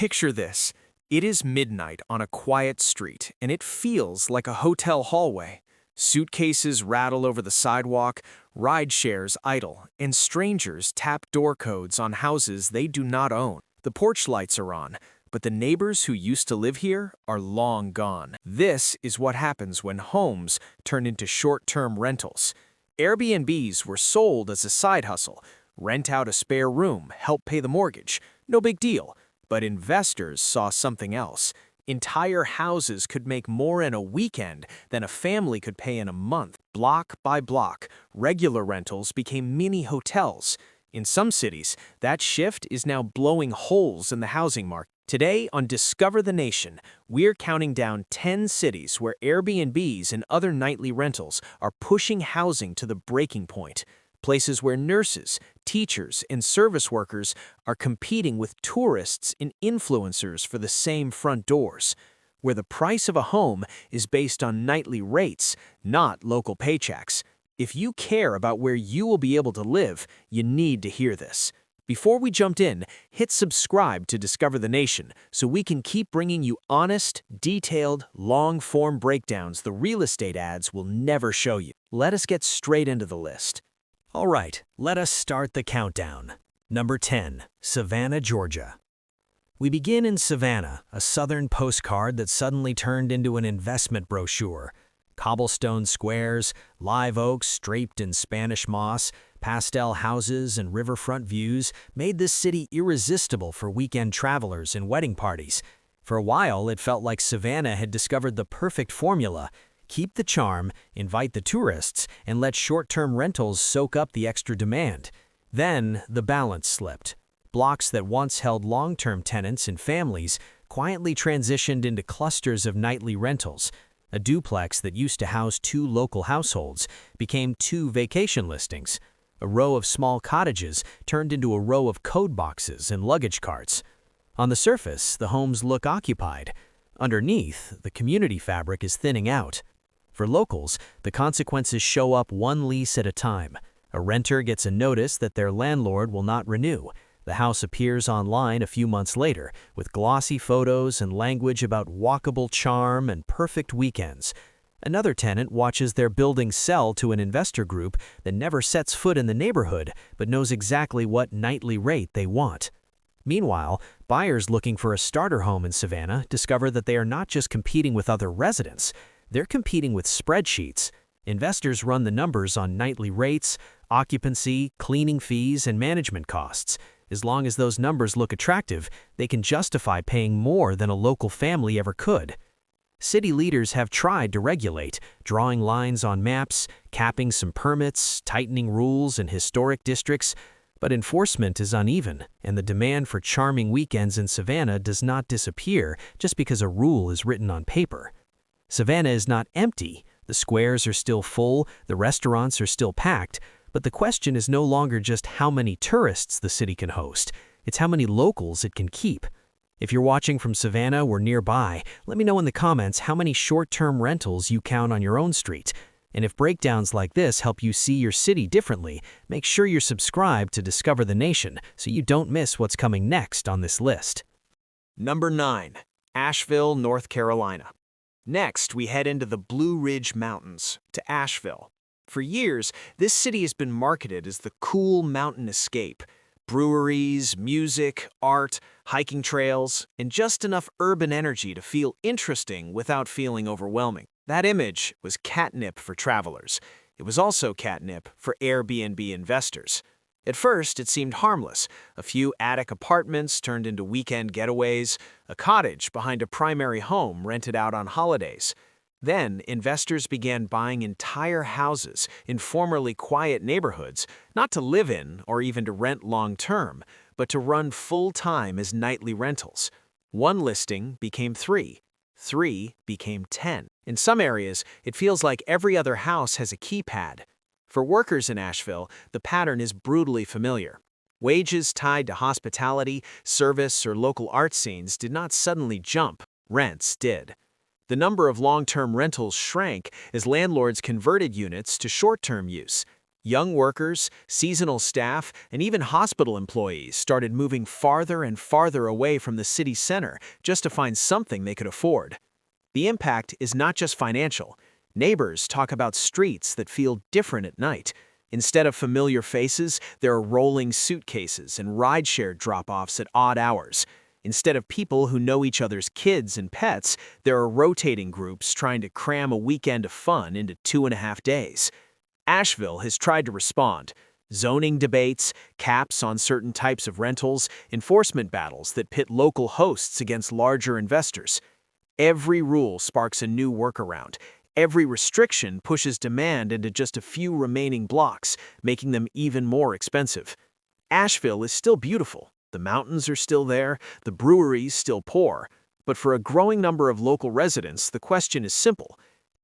Picture this. It is midnight on a quiet street, and it feels like a hotel hallway. Suitcases rattle over the sidewalk, ride shares idle, and strangers tap door codes on houses they do not own. The porch lights are on, but the neighbors who used to live here are long gone. This is what happens when homes turn into short-term rentals. Airbnbs were sold as a side hustle. Rent out a spare room, help pay the mortgage. No big deal. But investors saw something else. Entire houses could make more in a weekend than a family could pay in a month. Block by block, regular rentals became mini hotels. In some cities, that shift is now blowing holes in the housing market. Today on Discover the Nation, we're counting down 10 cities where Airbnbs and other nightly rentals are pushing housing to the breaking point. Places where nurses, teachers, and service workers are competing with tourists and influencers for the same front doors. Where the price of a home is based on nightly rates, not local paychecks. If you care about where you will be able to live, you need to hear this. Before we jump in, hit subscribe to Discover the Nation so we can keep bringing you honest, detailed, long-form breakdowns the real estate ads will never show you. Let us get straight into the list. All right, let us start the countdown. Number 10, Savannah, Georgia. We begin in Savannah, a southern postcard that suddenly turned into an investment brochure. Cobblestone squares, live oaks draped in Spanish moss, pastel houses, and riverfront views made this city irresistible for weekend travelers and wedding parties. For a while, it felt like Savannah had discovered the perfect formula. Keep the charm, invite the tourists, and let short-term rentals soak up the extra demand. Then, the balance slipped. Blocks that once held long-term tenants and families quietly transitioned into clusters of nightly rentals. A duplex that used to house 2 local households became 2 vacation listings. A row of small cottages turned into a row of code boxes and luggage carts. On the surface, the homes look occupied. Underneath, the community fabric is thinning out. For locals, the consequences show up one lease at a time. A renter gets a notice that their landlord will not renew. The house appears online a few months later, with glossy photos and language about walkable charm and perfect weekends. Another tenant watches their building sell to an investor group that never sets foot in the neighborhood, but knows exactly what nightly rate they want. Meanwhile, buyers looking for a starter home in Savannah discover that they are not just competing with other residents. They're competing with spreadsheets. Investors run the numbers on nightly rates, occupancy, cleaning fees, and management costs. As long as those numbers look attractive, they can justify paying more than a local family ever could. City leaders have tried to regulate, drawing lines on maps, capping some permits, tightening rules in historic districts, but enforcement is uneven, and the demand for charming weekends in Savannah does not disappear just because a rule is written on paper. Savannah is not empty. The squares are still full, the restaurants are still packed, but the question is no longer just how many tourists the city can host, it's how many locals it can keep. If you're watching from Savannah or nearby, let me know in the comments how many short-term rentals you count on your own street. And if breakdowns like this help you see your city differently, make sure you're subscribed to Discover the Nation so you don't miss what's coming next on this list. Number 9, Asheville, North Carolina. Next, we head into the Blue Ridge Mountains, to Asheville. For years, this city has been marketed as the cool mountain escape. Breweries, music, art, hiking trails, and just enough urban energy to feel interesting without feeling overwhelming. That image was catnip for travelers. It was also catnip for Airbnb investors. At first, it seemed harmless. A few attic apartments turned into weekend getaways, a cottage behind a primary home rented out on holidays. Then, investors began buying entire houses in formerly quiet neighborhoods, not to live in or even to rent long-term, but to run full-time as nightly rentals. One listing became 3. 3 became 10. In some areas, it feels like every other house has a keypad. For workers in Asheville, the pattern is brutally familiar. Wages tied to hospitality, service, or local art scenes did not suddenly jump. Rents did. The number of long-term rentals shrank as landlords converted units to short-term use. Young workers, seasonal staff, and even hospital employees started moving farther and farther away from the city center just to find something they could afford. The impact is not just financial. Neighbors talk about streets that feel different at night. Instead of familiar faces, there are rolling suitcases and rideshare drop-offs at odd hours. Instead of people who know each other's kids and pets, there are rotating groups trying to cram a weekend of fun into 2.5 days. Asheville has tried to respond. Zoning debates, caps on certain types of rentals, enforcement battles that pit local hosts against larger investors. Every rule sparks a new workaround. Every restriction pushes demand into just a few remaining blocks, making them even more expensive. Asheville is still beautiful. The mountains are still there, the breweries still pour. But for a growing number of local residents, the question is simple.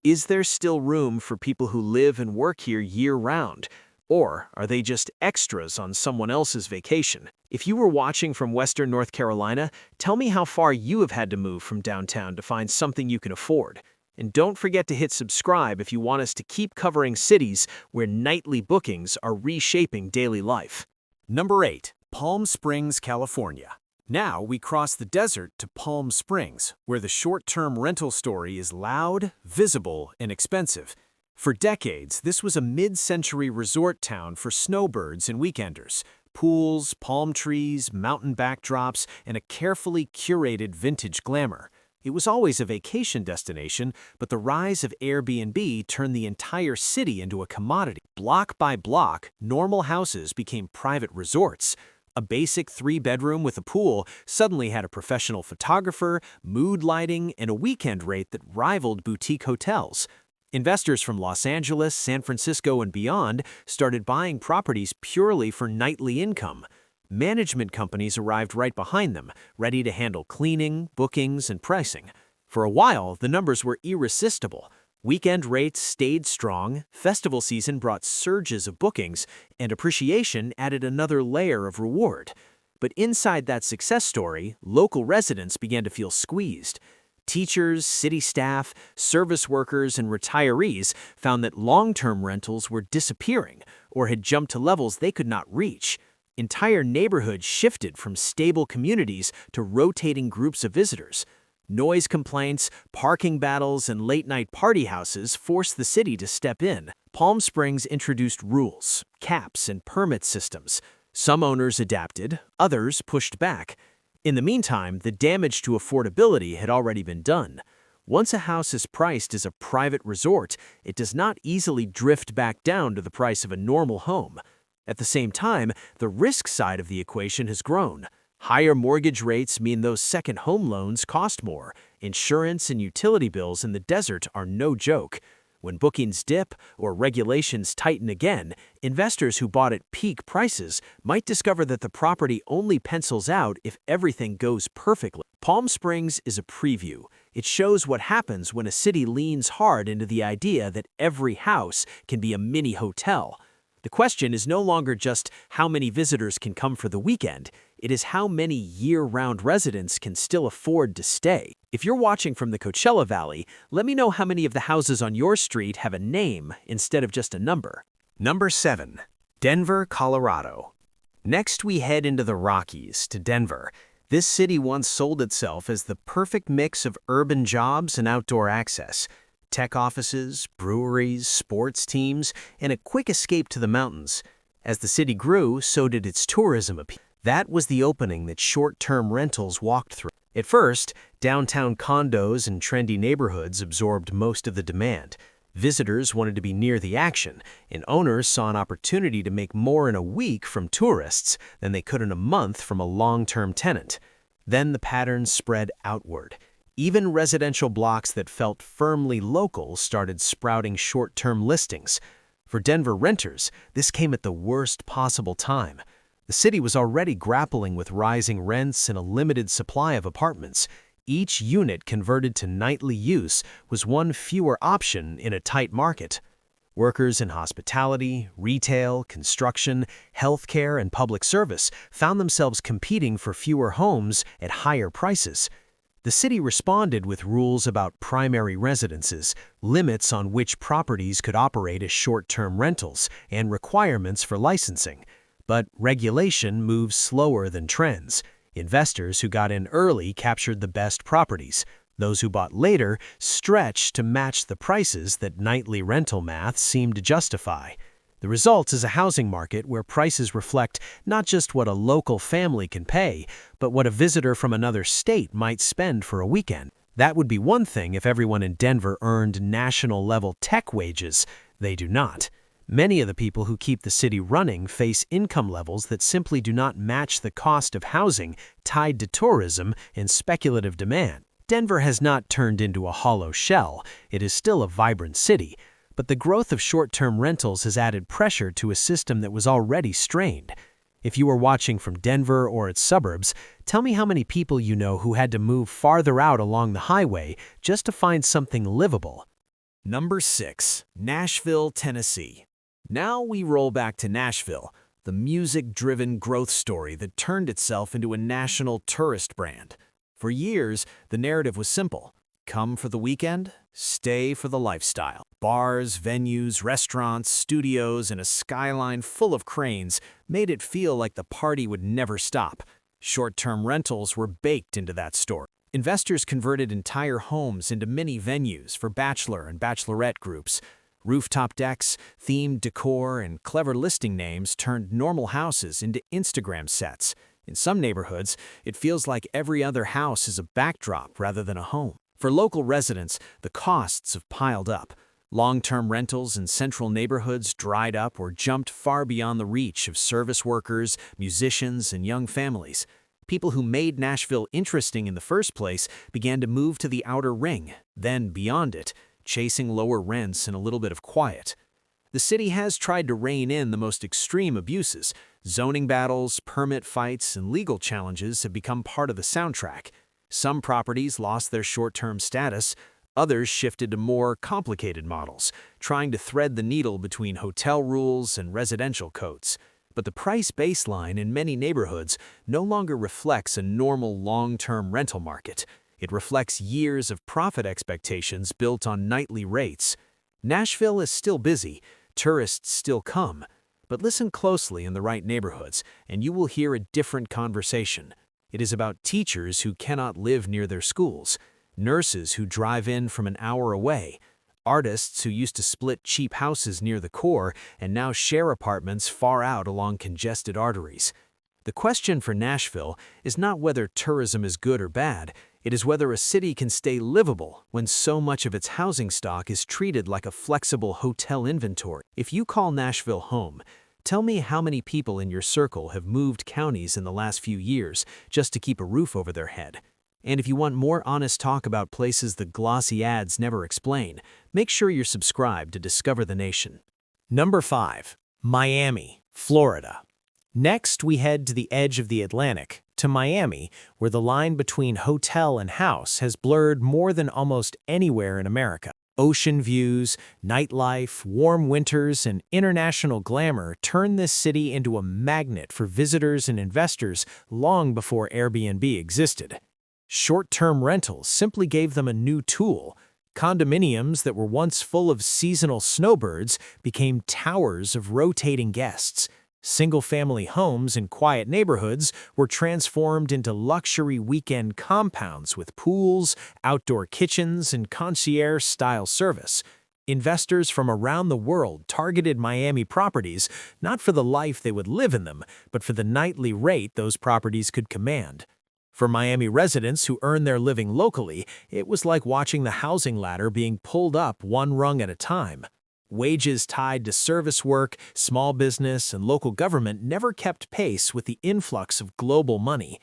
Is there still room for people who live and work here year-round? Or are they just extras on someone else's vacation? If you were watching from Western North Carolina, tell me how far you have had to move from downtown to find something you can afford. And don't forget to hit subscribe if you want us to keep covering cities where nightly bookings are reshaping daily life. Number 8. Palm Springs, California. Now we cross the desert to Palm Springs, where the short-term rental story is loud, visible, and expensive. For decades, this was a mid-century resort town for snowbirds and weekenders. Pools, palm trees, mountain backdrops, and a carefully curated vintage glamour. It was always a vacation destination, but the rise of Airbnb turned the entire city into a commodity. Block by block, normal houses became private resorts. A basic 3-bedroom with a pool suddenly had a professional photographer, mood lighting, and a weekend rate that rivaled boutique hotels. Investors from Los Angeles, San Francisco, and beyond started buying properties purely for nightly income. Management companies arrived right behind them, ready to handle cleaning, bookings, and pricing. For a while, the numbers were irresistible. Weekend rates stayed strong, festival season brought surges of bookings, and appreciation added another layer of reward. But inside that success story, local residents began to feel squeezed. Teachers, city staff, service workers, and retirees found that long-term rentals were disappearing or had jumped to levels they could not reach. Entire neighborhoods shifted from stable communities to rotating groups of visitors. Noise complaints, parking battles, and late-night party houses forced the city to step in. Palm Springs introduced rules, caps, and permit systems. Some owners adapted, others pushed back. In the meantime, the damage to affordability had already been done. Once a house is priced as a private resort, it does not easily drift back down to the price of a normal home. At the same time, the risk side of the equation has grown. Higher mortgage rates mean those second home loans cost more. Insurance and utility bills in the desert are no joke. When bookings dip or regulations tighten again, investors who bought at peak prices might discover that the property only pencils out if everything goes perfectly. Palm Springs is a preview. It shows what happens when a city leans hard into the idea that every house can be a mini hotel. The question is no longer just how many visitors can come for the weekend. It is how many year-round residents can still afford to stay. If you're watching from the Coachella Valley, let me know how many of the houses on your street have a name instead of just a number. Number 7. Denver, Colorado. Next, we head into the Rockies to Denver. This city once sold itself as the perfect mix of urban jobs and outdoor access. Tech offices, breweries, sports teams, and a quick escape to the mountains. As the city grew, so did its tourism appeal. That was the opening that short-term rentals walked through. At first, downtown condos and trendy neighborhoods absorbed most of the demand. Visitors wanted to be near the action, and owners saw an opportunity to make more in a week from tourists than they could in a month from a long-term tenant. Then the pattern spread outward. Even residential blocks that felt firmly local started sprouting short-term listings. For Denver renters, this came at the worst possible time. The city was already grappling with rising rents and a limited supply of apartments. Each unit converted to nightly use was one fewer option in a tight market. Workers in hospitality, retail, construction, healthcare, and public service found themselves competing for fewer homes at higher prices. The city responded with rules about primary residences, limits on which properties could operate as short-term rentals, and requirements for licensing. But regulation moves slower than trends. Investors who got in early captured the best properties. Those who bought later stretched to match the prices that nightly rental math seemed to justify. The result is a housing market where prices reflect not just what a local family can pay, but what a visitor from another state might spend for a weekend. That would be one thing if everyone in Denver earned national-level tech wages. They do not. Many of the people who keep the city running face income levels that simply do not match the cost of housing tied to tourism and speculative demand. Denver has not turned into a hollow shell. It is still a vibrant city. But the growth of short-term rentals has added pressure to a system that was already strained. If you are watching from Denver or its suburbs, tell me how many people you know who had to move farther out along the highway just to find something livable. Number 6. Nashville, Tennessee. Now we roll back to Nashville, the music-driven growth story that turned itself into a national tourist brand. For years, the narrative was simple. Come for the weekend, stay for the lifestyle. Bars, venues, restaurants, studios, and a skyline full of cranes made it feel like the party would never stop. Short-term rentals were baked into that story. Investors converted entire homes into mini venues for bachelor and bachelorette groups. Rooftop decks, themed decor, and clever listing names turned normal houses into Instagram sets. In some neighborhoods, it feels like every other house is a backdrop rather than a home. For local residents, the costs have piled up. Long-term rentals in central neighborhoods dried up or jumped far beyond the reach of service workers, musicians, and young families. People who made Nashville interesting in the first place began to move to the outer ring, then beyond it, chasing lower rents and a little bit of quiet. The city has tried to rein in the most extreme abuses. Zoning battles, permit fights, and legal challenges have become part of the soundtrack. Some properties lost their short-term status, others shifted to more complicated models, trying to thread the needle between hotel rules and residential codes. But the price baseline in many neighborhoods no longer reflects a normal long-term rental market. It reflects years of profit expectations built on nightly rates. Nashville is still busy, tourists still come, but listen closely in the right neighborhoods, and you will hear a different conversation. It is about teachers who cannot live near their schools, nurses who drive in from an hour away, artists who used to split cheap houses near the core and now share apartments far out along congested arteries. The question for Nashville is not whether tourism is good or bad, it is whether a city can stay livable when so much of its housing stock is treated like a flexible hotel inventory. If you call Nashville home, tell me how many people in your circle have moved counties in the last few years just to keep a roof over their head. And if you want more honest talk about places the glossy ads never explain, make sure you're subscribed to Discover the Nation. Number 5. Miami, Florida. Next, we head to the edge of the Atlantic, to Miami, where the line between hotel and house has blurred more than almost anywhere in America. Ocean views, nightlife, warm winters, and international glamour turn this city into a magnet for visitors and investors long before Airbnb existed. Short-term rentals simply gave them a new tool. Condominiums that were once full of seasonal snowbirds became towers of rotating guests. Single-family homes in quiet neighborhoods were transformed into luxury weekend compounds with pools, outdoor kitchens, and concierge-style service. Investors from around the world targeted Miami properties not for the life they would live in them, but for the nightly rate those properties could command. For Miami residents who earn their living locally, it was like watching the housing ladder being pulled up one rung at a time. Wages tied to service work, small business, and local government never kept pace with the influx of global money.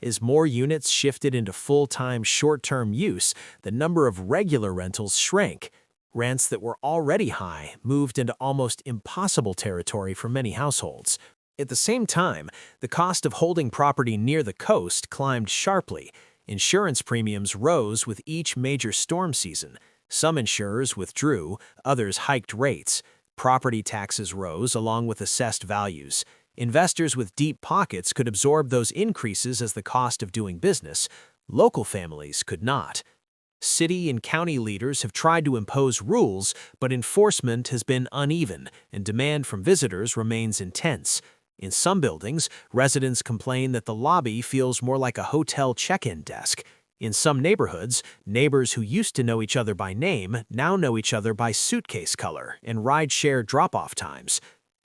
As more units shifted into full-time, short-term use, the number of regular rentals shrank. Rents that were already high moved into almost impossible territory for many households. At the same time, the cost of holding property near the coast climbed sharply. Insurance premiums rose with each major storm season. Some insurers withdrew, others hiked rates. Property taxes rose along with assessed values. Investors with deep pockets could absorb those increases as the cost of doing business. Local families could not. City and county leaders have tried to impose rules, but enforcement has been uneven, and demand from visitors remains intense. In some buildings, residents complain that the lobby feels more like a hotel check-in desk. In some neighborhoods, neighbors who used to know each other by name now know each other by suitcase color and ride-share drop-off times.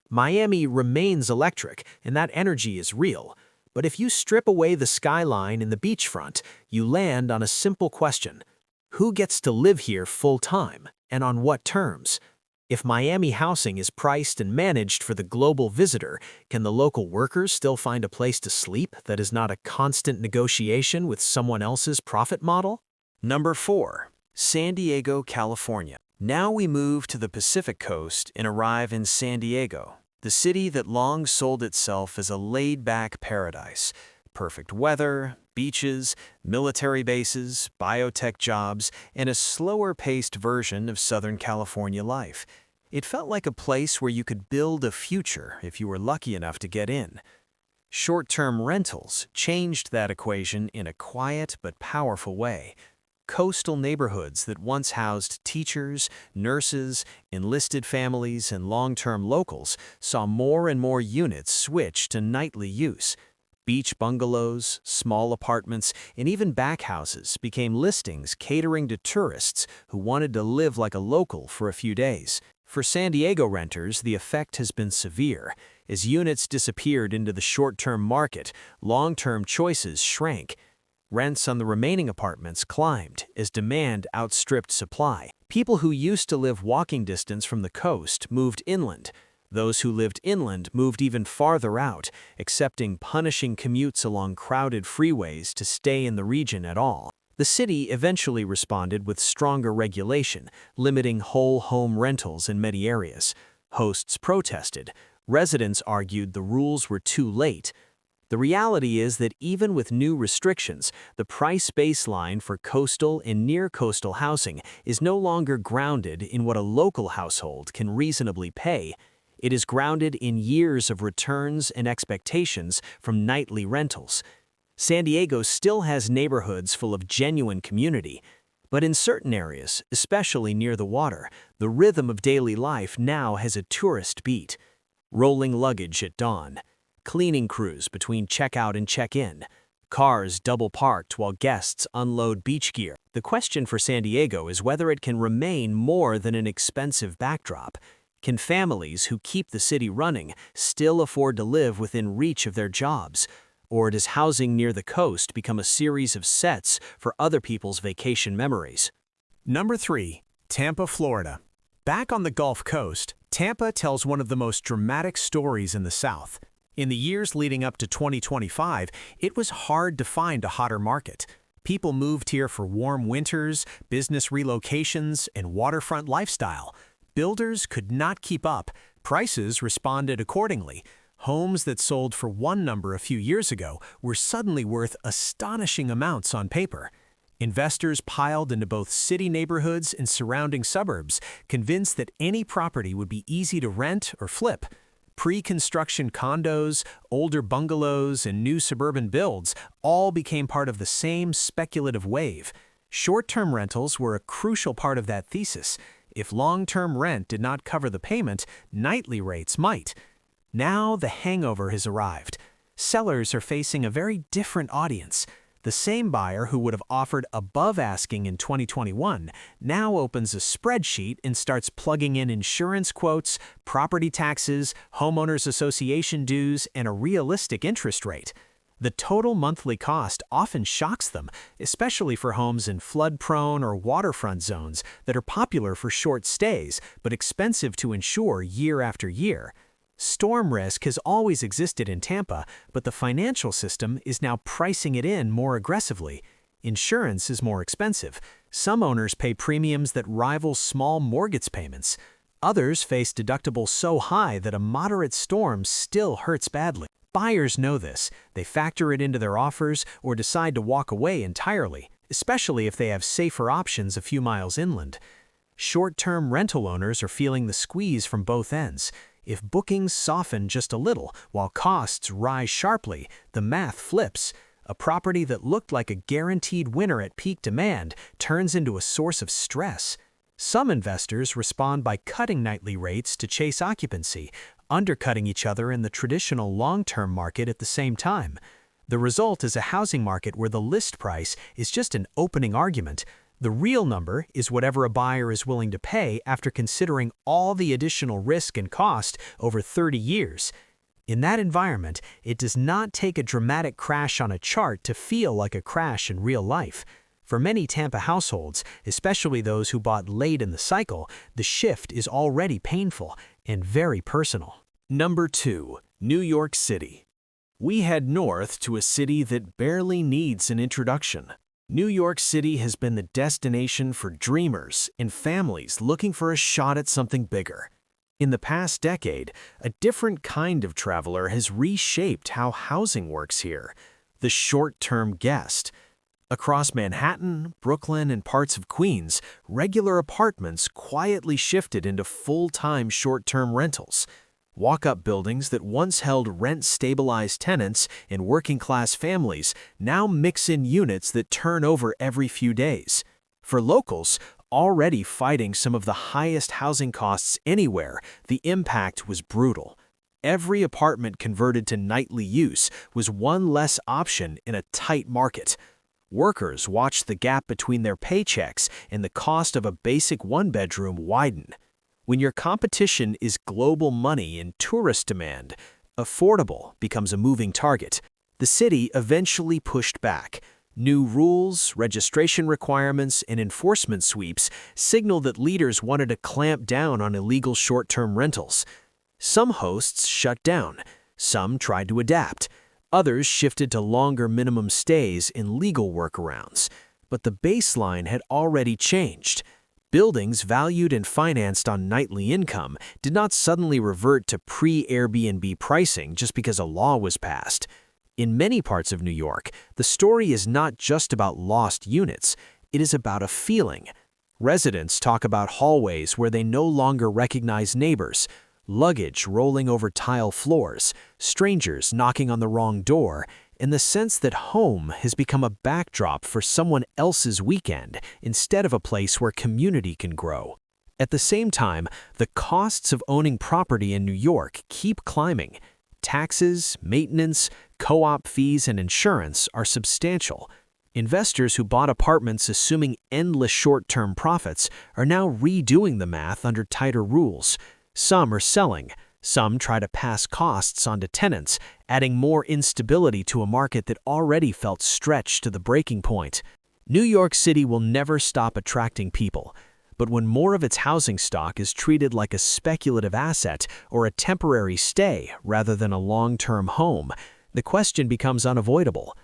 Miami remains electric, and that energy is real. But if you strip away the skyline and the beachfront, you land on a simple question. Who gets to live here full-time, and on what terms? If Miami housing is priced and managed for the global visitor, can the local workers still find a place to sleep that is not a constant negotiation with someone else's profit model? Number 4. San Diego, California. Now we move to the Pacific Coast and arrive in San Diego, the city that long sold itself as a laid-back paradise. Perfect weather, beaches, military bases, biotech jobs, and a slower-paced version of Southern California life. It felt like a place where you could build a future if you were lucky enough to get in. Short-term rentals changed that equation in a quiet but powerful way. Coastal neighborhoods that once housed teachers, nurses, enlisted families, and long-term locals saw more and more units switch to nightly use. Beach bungalows, small apartments, and even backhouses became listings catering to tourists who wanted to live like a local for a few days. For San Diego renters, the effect has been severe. As units disappeared into the short-term market, long-term choices shrank. Rents on the remaining apartments climbed as demand outstripped supply. People who used to live walking distance from the coast moved inland. Those who lived inland moved even farther out, accepting punishing commutes along crowded freeways to stay in the region at all. The city eventually responded with stronger regulation, limiting whole home rentals in many areas. Hosts protested. Residents argued the rules were too late. The reality is that even with new restrictions, the price baseline for coastal and near-coastal housing is no longer grounded in what a local household can reasonably pay. It is grounded in years of returns and expectations from nightly rentals. San Diego still has neighborhoods full of genuine community, but in certain areas, especially near the water, the rhythm of daily life now has a tourist beat. Rolling luggage at dawn, cleaning crews between checkout and check-in, cars double parked while guests unload beach gear. The question for San Diego is whether it can remain more than an expensive backdrop. Can families who keep the city running still afford to live within reach of their jobs? Or does housing near the coast become a series of sets for other people's vacation memories? Number 3. Tampa, Florida. Back on the Gulf Coast, Tampa tells one of the most dramatic stories in the South. In the years leading up to 2025, it was hard to find a hotter market. People moved here for warm winters, business relocations, and waterfront lifestyle. Builders could not keep up. Prices responded accordingly. Homes that sold for one number a few years ago were suddenly worth astonishing amounts on paper. Investors piled into both city neighborhoods and surrounding suburbs, convinced that any property would be easy to rent or flip. Pre-construction condos, older bungalows, and new suburban builds all became part of the same speculative wave. Short-term rentals were a crucial part of that thesis. If long-term rent did not cover the payment, nightly rates might. Now the hangover has arrived. Sellers are facing a very different audience. The same buyer who would have offered above asking in 2021 now opens a spreadsheet and starts plugging in insurance quotes, property taxes, homeowners association dues, and a realistic interest rate. The total monthly cost often shocks them, especially for homes in flood-prone or waterfront zones that are popular for short stays but expensive to insure year after year. Storm risk has always existed in Tampa, but the financial system is now pricing it in more aggressively. Insurance is more expensive. Some owners pay premiums that rival small mortgage payments. Others face deductibles so high that a moderate storm still hurts badly. Buyers know this. They factor it into their offers or decide to walk away entirely, especially if they have safer options a few miles inland. Short-term rental owners are feeling the squeeze from both ends. If bookings soften just a little while costs rise sharply, the math flips. A property that looked like a guaranteed winner at peak demand turns into a source of stress. Some investors respond by cutting nightly rates to chase occupancy, undercutting each other in the traditional long-term market at the same time. The result is a housing market where the list price is just an opening argument. The real number is whatever a buyer is willing to pay after considering all the additional risk and cost over 30 years. In that environment, it does not take a dramatic crash on a chart to feel like a crash in real life. For many Tampa households, especially those who bought late in the cycle, the shift is already painful and very personal. Number 2. New York City. We head north to a city that barely needs an introduction. New York City has been the destination for dreamers and families looking for a shot at something bigger. In the past decade, a different kind of traveler has reshaped how housing works here: the short-term guest. Across Manhattan, Brooklyn, and parts of Queens, regular apartments quietly shifted into full-time short-term rentals. Walk-up buildings that once held rent-stabilized tenants and working-class families now mix in units that turn over every few days. For locals, already fighting some of the highest housing costs anywhere, the impact was brutal. Every apartment converted to nightly use was one less option in a tight market. Workers watched the gap between their paychecks and the cost of a basic one-bedroom widen. When your competition is global money and tourist demand, affordable becomes a moving target. The city eventually pushed back. New rules, registration requirements, and enforcement sweeps signal that leaders wanted to clamp down on illegal short-term rentals. Some hosts shut down. Some tried to adapt. Others shifted to longer minimum stays and legal workarounds. But the baseline had already changed. Buildings valued and financed on nightly income did not suddenly revert to pre-Airbnb pricing just because a law was passed. In many parts of New York, the story is not just about lost units, it is about a feeling. Residents talk about hallways where they no longer recognize neighbors, luggage rolling over tile floors, strangers knocking on the wrong door, and the sense that home has become a backdrop for someone else's weekend instead of a place where community can grow. At the same time, the costs of owning property in New York keep climbing. Taxes, maintenance, co-op fees, and insurance are substantial. Investors who bought apartments assuming endless short-term profits are now redoing the math under tighter rules. Some are selling. Some try to pass costs on to tenants, adding more instability to a market that already felt stretched to the breaking point. New York City will never stop attracting people, but when more of its housing stock is treated like a speculative asset or a temporary stay rather than a long-term home, the question becomes unavoidable.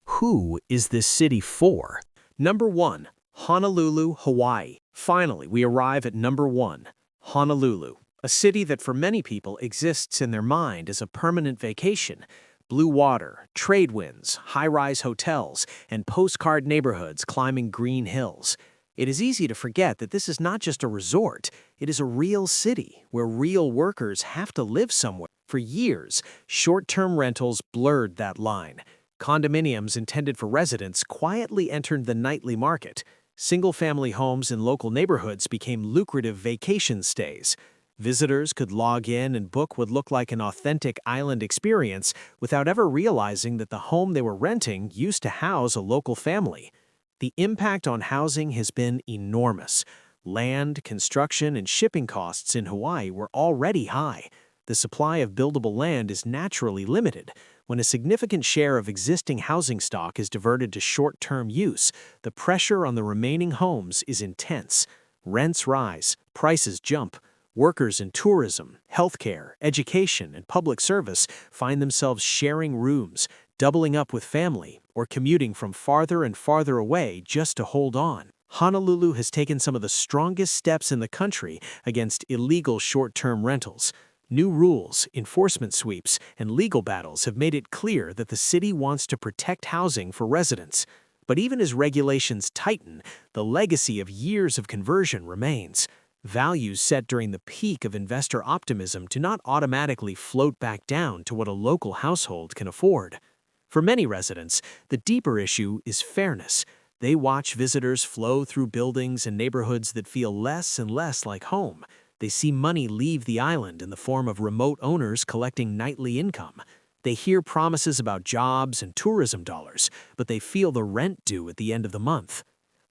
Who is this city for? Number 1. Honolulu, Hawaii. Finally, we arrive at number 1, Honolulu. A city that for many people exists in their mind as a permanent vacation. Blue water, trade winds, high-rise hotels, and postcard neighborhoods climbing green hills. It is easy to forget that this is not just a resort, it is a real city where real workers have to live somewhere. For years, short-term rentals blurred that line. Condominiums intended for residents quietly entered the nightly market. Single-family homes in local neighborhoods became lucrative vacation stays. Visitors could log in and book what looked like an authentic island experience without ever realizing that the home they were renting used to house a local family. The impact on housing has been enormous. Land, construction, and shipping costs in Hawaii were already high. The supply of buildable land is naturally limited. When a significant share of existing housing stock is diverted to short-term use, the pressure on the remaining homes is intense. Rents rise, prices jump. Workers in tourism, healthcare, education, and public service find themselves sharing rooms, doubling up with family, or commuting from farther and farther away just to hold on. Honolulu has taken some of the strongest steps in the country against illegal short-term rentals. New rules, enforcement sweeps, and legal battles have made it clear that the city wants to protect housing for residents. But even as regulations tighten, the legacy of years of conversion remains. Values set during the peak of investor optimism do not automatically float back down to what a local household can afford. For many residents, the deeper issue is fairness. They watch visitors flow through buildings and neighborhoods that feel less and less like home. They see money leave the island in the form of remote owners collecting nightly income. They hear promises about jobs and tourism dollars, but they feel the rent due at the end of the month.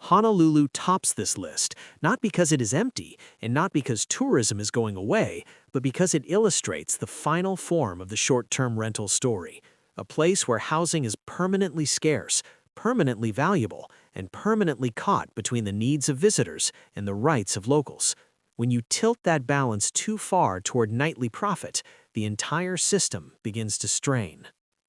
Honolulu tops this list, not because it is empty and not because tourism is going away, but because it illustrates the final form of the short-term rental story. A place where housing is permanently scarce, permanently valuable, and permanently caught between the needs of visitors and the rights of locals. When you tilt that balance too far toward nightly profit, the entire system begins to strain.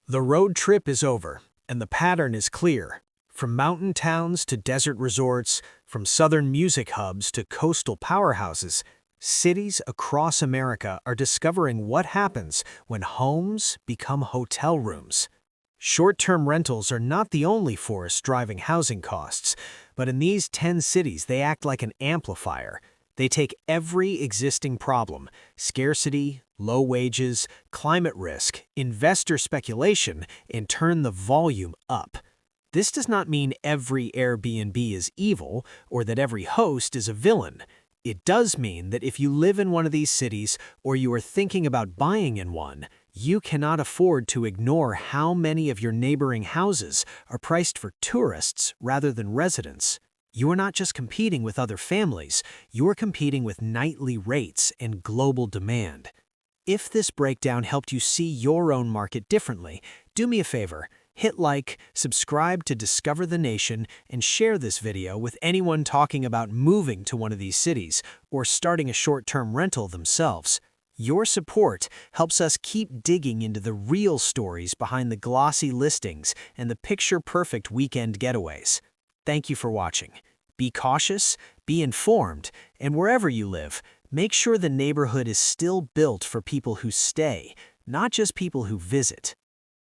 The road trip is over, and the pattern is clear. From mountain towns to desert resorts, from southern music hubs to coastal powerhouses, cities across America are discovering what happens when homes become hotel rooms. Short-term rentals are not the only force driving housing costs, but in these 10 cities they act like an amplifier. They take every existing problem, scarcity, low wages, climate risk, investor speculation, and turn the volume up. This does not mean every Airbnb is evil or that every host is a villain. It does mean that if you live in one of these cities or you are thinking about buying in one, you cannot afford to ignore how many of your neighboring houses are priced for tourists rather than residents. You are not just competing with other families, you are competing with nightly rates and global demand. If this breakdown helped you see your own market differently, do me a favor. Hit like, subscribe to Discover the Nation, and share this video with anyone talking about moving to one of these cities or starting a short-term rental themselves. Your support helps us keep digging into the real stories behind the glossy listings and the picture-perfect weekend getaways. Thank you for watching. Be cautious, be informed, and wherever you live, make sure the neighborhood is still built for people who stay, not just people who visit.